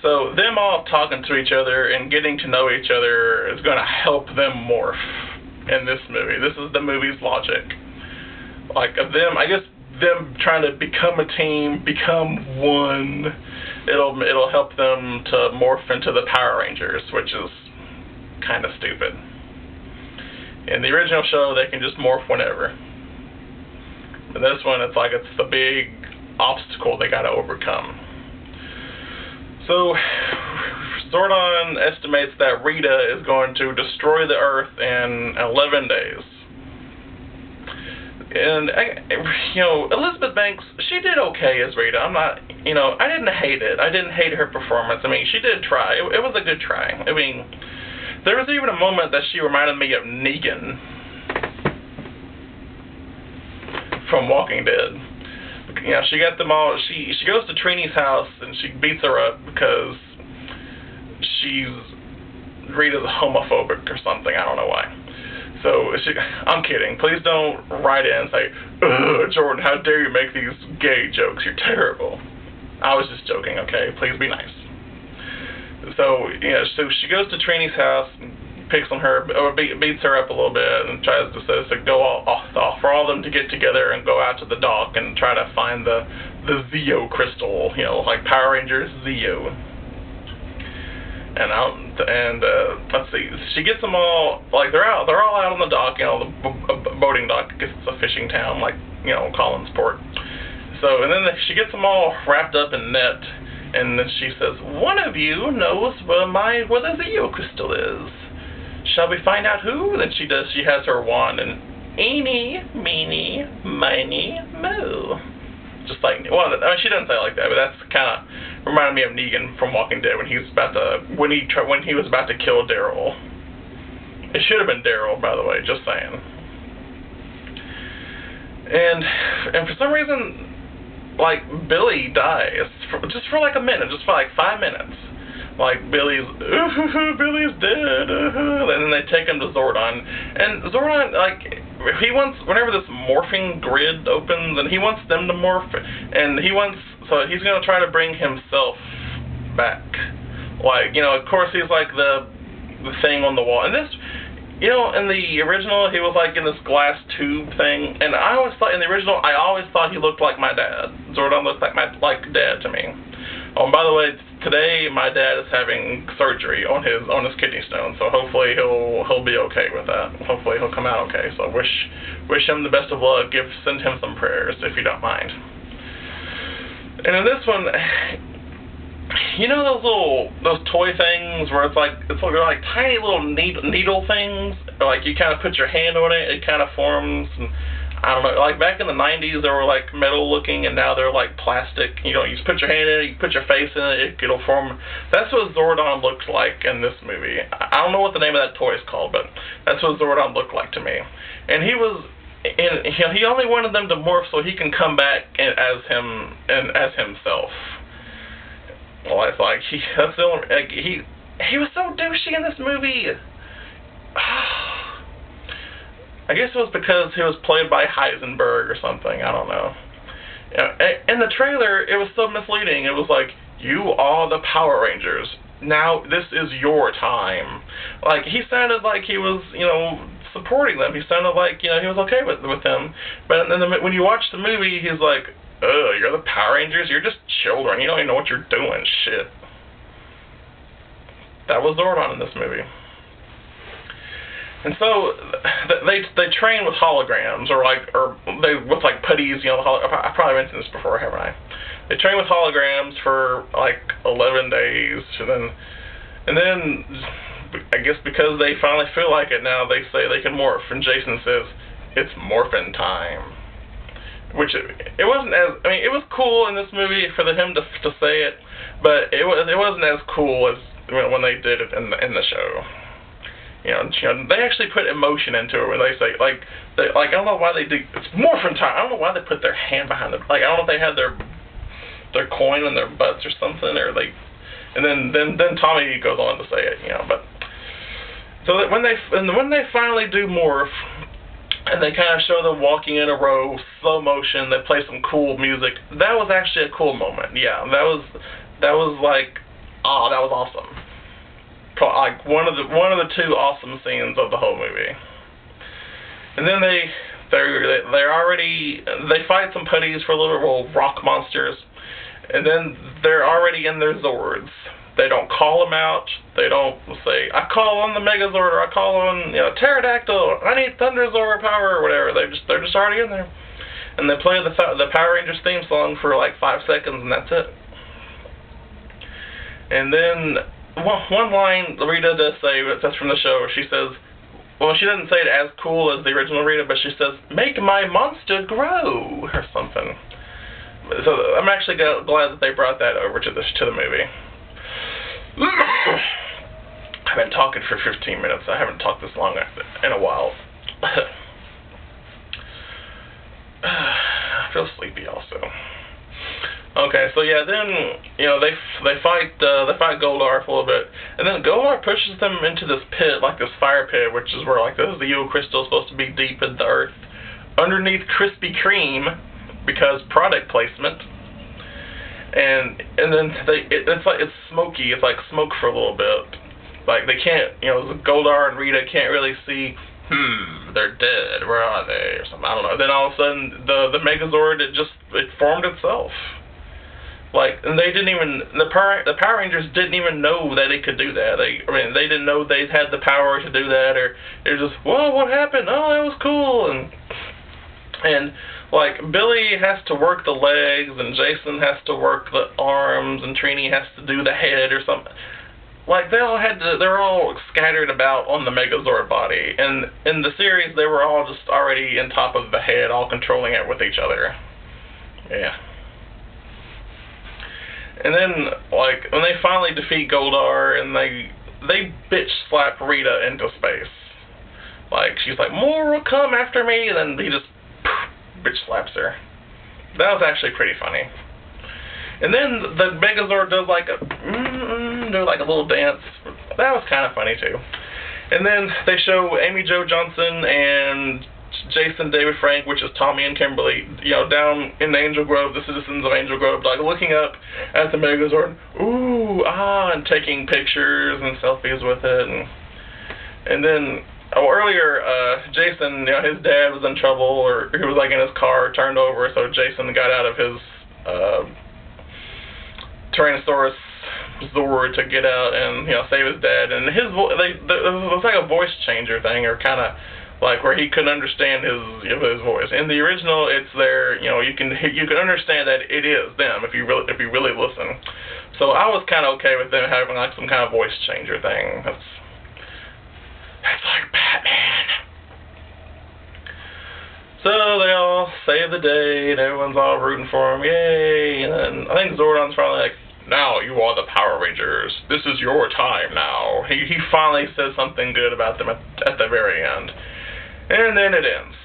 So them all talking to each other and getting to know each other is going to help them morph in this movie. This is the movie's logic. Like them, I guess them trying to become a team, become one. It'll help them to morph into the Power Rangers, which is kind of stupid. In the original show, they can just morph whenever. In this one, it's like it's the big obstacle they got to overcome. So, Zordon estimates that Rita is going to destroy the Earth in 11 days. And, Elizabeth Banks, she did okay as Rita. I didn't hate it. I didn't hate her performance. I mean, she did try. It was a good try. I mean, there was even a moment that she reminded me of Negan from Walking Dead. She got them all. She goes to Trini's house and she beats her up because Rita's homophobic or something. I don't know why. So I'm kidding. Please don't write in and say, "Ugh, Jordan, how dare you make these gay jokes? You're terrible." I was just joking. Okay, please be nice. So so she goes to Trini's house, picks on her, or beats her up a little bit, and tries to go for all of them to get together and go out to the dock and try to find the Zeo crystal, like Power Rangers Zeo. And let's see, she gets them all, like they're all out on the dock, the boating dock. I guess it's a fishing town, like Collinsport. So and then she gets them all wrapped up in net. And then she says, "One of you knows where the Zeo crystal is. Shall we find out who?" Then she does. She has her wand and eeny, meeny, miny, moo. Just like, well, I mean, she doesn't say it like that, but that's kind of reminded me of Negan from Walking Dead when he was about to kill Daryl. It should have been Daryl, by the way. Just saying. And for some reason, like, Billy dies just for like a minute, just for like 5 minutes. Like, Billy's dead, and then they take him to Zordon. And Zordon, like, whenever this morphing grid opens, and he wants them to morph, and so he's going to try to bring himself back. Like, of course he's like the thing on the wall. And this, in the original, he was like in this glass tube thing, and I always thought, in the original, I always thought he looked like my dad. Zordon looked like Dad to me. Oh, and by the way, today my dad is having surgery on his kidney stone, so hopefully he'll be okay with that. Hopefully he'll come out okay. So wish him the best of luck. Send him some prayers if you don't mind. And in this one, those toy things where it's like tiny little needle things. Like you kind of put your hand on it, it kind of forms. And I don't know. Like back in the 90s, they were like metal looking, and now they're like plastic. You just put your hand in it, you put your face in it, it'll form. That's what Zordon looked like in this movie. I don't know what the name of that toy is called, but that's what Zordon looked like to me. And he only wanted them to morph so he can come back as himself. Well, it's like he was so douchey in this movie. I guess it was because he was played by Heisenberg or something. I don't know. In the trailer, it was so misleading. It was like, "You are the Power Rangers. Now this is your time." Like he sounded like he was, supporting them. He sounded like, he was okay with them. But then when you watch the movie, he's like, "Ugh, you're the Power Rangers? You're just children. You don't even know what you're doing. Shit." That was Zordon in this movie. And so they train with holograms, or with putties. I probably mentioned this before, haven't I? They train with holograms for like 11 days, and then I guess because they finally feel like it now, they say they can morph. And Jason says, "It's morphin' time." Which it wasn't as, it was cool in this movie for him to say it, but it wasn't as cool as when they did it in the show. They actually put emotion into it when they say I don't know why they do. It's morphin' time. I don't know why they put their hand behind it. I don't know if they had their coin in their butts or something, or and then Tommy goes on to say it. But so that when they finally do morph, and they kind of show them walking in a row, slow motion. They play some cool music. That was actually a cool moment. Yeah, that was like oh, that was awesome. Like one of the two awesome scenes of the whole movie. And then they fight some putties for a little bit, well, rock monsters, and then they're already in their Zords. They don't call them out. They don't say, I call on the Megazord, or I call on, Pterodactyl, I need Thunder Zord power, or whatever. They're just already in there. And they play the Power Rangers theme song for like 5 seconds, and that's it. And then one line Rita does say, that's from the show, she says, well, she doesn't say it as cool as the original Rita, but she says, make my monster grow, or something. So I'm actually glad that they brought that over to the movie. I've been talking for 15 minutes. I haven't talked this long in a while. I feel sleepy also. Okay, so yeah, then they fight Goldar for a little bit, and then Goldar pushes them into this pit, like this fire pit, which is where like this is the Eo crystal supposed to be deep in the earth, underneath Krispy Kreme, because product placement. And then it's smoky. It's like smoke for a little bit. Like they can't, Goldar and Rita can't really see. They're dead. Where are they? Or something. I don't know. Then all of a sudden, the Megazord it formed itself. Like, and they didn't even the Power Rangers didn't even know that it could do that. They didn't know they had the power to do that, or they're just, whoa, what happened? Oh, that was cool. And like Billy has to work the legs, and Jason has to work the arms, and Trini has to do the head or something. Like they're all scattered about on the Megazord body, and in the series they were all just already in top of the head, all controlling it with each other. Yeah. And then like when they finally defeat Goldar, and they bitch slap Rita into space. Like she's like, more will come after me, and then he just bitch slaps her. That was actually pretty funny. And then the Megazord does like a little dance. That was kind of funny too. And then they show Amy Jo Johnson and Jason David Frank, which is Tommy and Kimberly, down in Angel Grove, the citizens of Angel Grove, like looking up at the Megazord, and taking pictures and selfies with it. And then earlier, Jason, his dad was in trouble, or he was like in his car, turned over, so Jason got out of his Tyrannosaurus Zord to get out and save his dad. And it was like a voice changer thing, or kind of like where he couldn't understand his voice. In the original, it's there. You can understand that it is them if you really listen. So I was kind of okay with them having like some kind of voice changer thing. That's like Batman. So they all save the day, and everyone's all rooting for him. Yay! And then I think Zordon's finally like, now you are the Power Rangers. This is your time now. He finally says something good about them at the very end. And then it ends.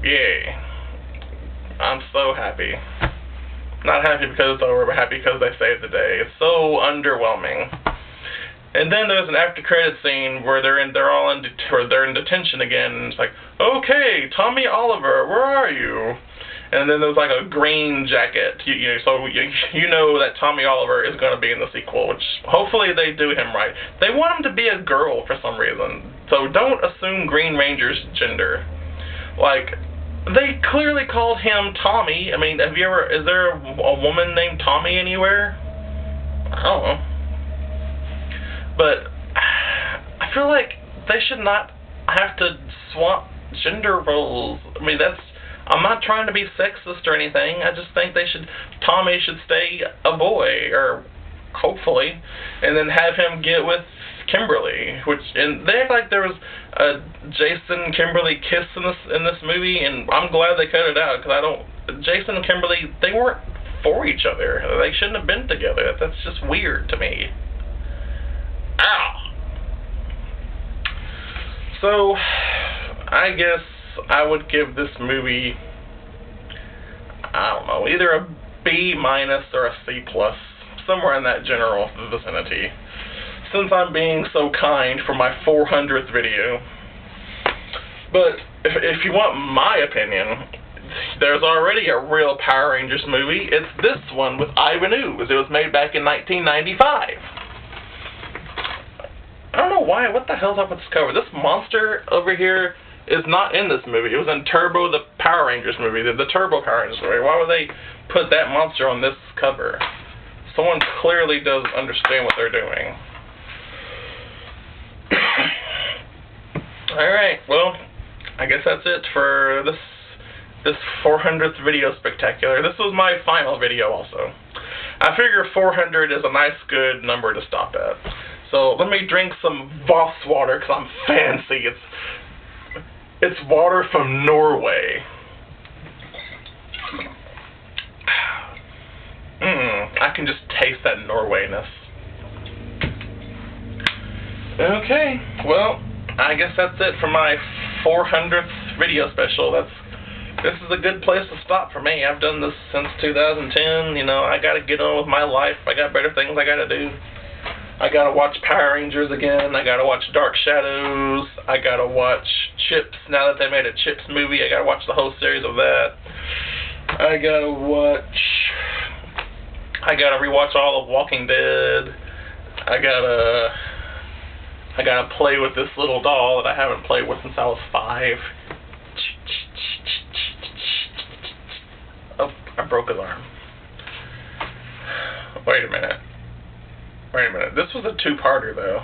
Yay. I'm so happy. Not happy because it's over, but happy because they saved the day. It's so underwhelming. And then there's an after-credits scene where they're in detention again, and it's like, okay, Tommy Oliver, where are you? And then there's like a green jacket, so you know that Tommy Oliver is going to be in the sequel, which hopefully they do him right. They want him to be a girl for some reason, so don't assume Green Ranger's gender. Like, they clearly called him Tommy. I mean, is there a woman named Tommy anywhere? I don't know. But I feel like they should not have to swap gender roles. I mean, I'm not trying to be sexist or anything. I just think Tommy should stay a boy, or hopefully, and then have him get with Kimberly. And they act like there was a Jason Kimberly kiss in this movie, and I'm glad they cut it out, because Jason and Kimberly, they weren't for each other. They shouldn't have been together. That's just weird to me. Ow! So, I guess I would give this movie, I don't know, either a B- or a C+, somewhere in that general vicinity, since I'm being so kind for my 400th video. But if you want my opinion, there's already a real Power Rangers movie. It's this one with Ivan Ooze. It was made back in 1995. I don't know why. What the hell's up with this cover? This monster over here is not in this movie. It was in Turbo, the Power Rangers movie, the Turbo Power Rangers movie. Why would they put that monster on this cover? Someone clearly doesn't understand what they're doing. Alright, well, I guess that's it for this 400th video spectacular. This was my final video also. I figure 400 is a nice, good number to stop at. So let me drink some Voss water because I'm fancy. It's water from Norway. I can just taste that Norwayness. Okay, well, I guess that's it for my 400th video special. This is a good place to stop for me. I've done this since 2010. You know, I gotta get on with my life. I got better things I gotta do. I gotta watch Power Rangers again. I gotta watch Dark Shadows. I gotta watch Chips. Now that they made a Chips movie, I gotta watch the whole series of that. I gotta rewatch all of Walking Dead. I gotta play with this little doll that I haven't played with since I was 5. Oh, I broke his arm. Wait a minute. This was a 2-parter, though.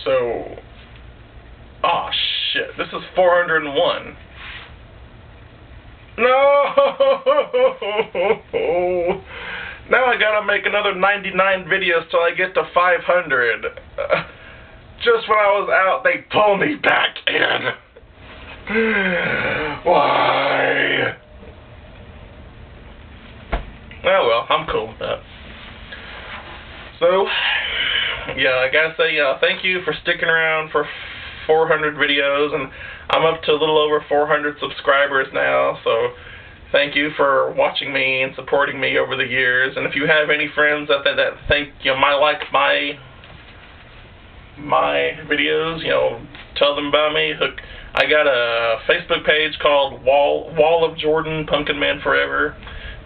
So... oh, shit. This is 401. No! Now I gotta make another 99 videos till I get to 500. Just when I was out, they pulled me back in. Why? Oh well, I'm cool with that. So, yeah, I gotta say, thank you for sticking around for 400 videos, and I'm up to a little over 400 subscribers now, so thank you for watching me and supporting me over the years. And if you have any friends that think, might like my videos, tell them about me. I got a Facebook page called Wall of Jordan Pumpkin Man Forever,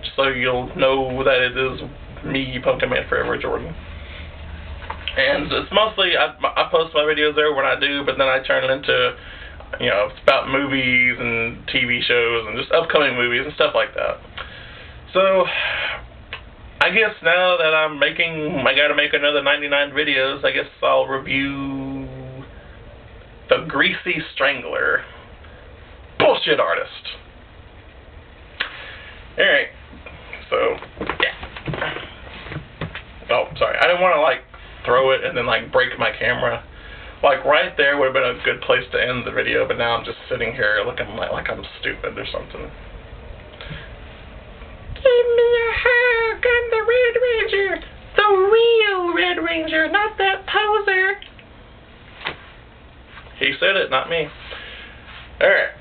just so you'll know that it is me, Pumpkin Man Forever Jordan. And it's mostly, I post my videos there when I do, but then I turn it into, it's about movies and TV shows and just upcoming movies and stuff like that. So, I guess now that I gotta make another 99 videos, I guess I'll review The Greasy Strangler. Bullshit Artist. Alright, so, yeah. Oh, sorry, I didn't want to, throw it and then, break my camera. Right there would have been a good place to end the video, but now I'm just sitting here looking like I'm stupid or something. Give me a hug, I'm the Red Ranger. The real Red Ranger, not that poser. He said it, not me. Alright.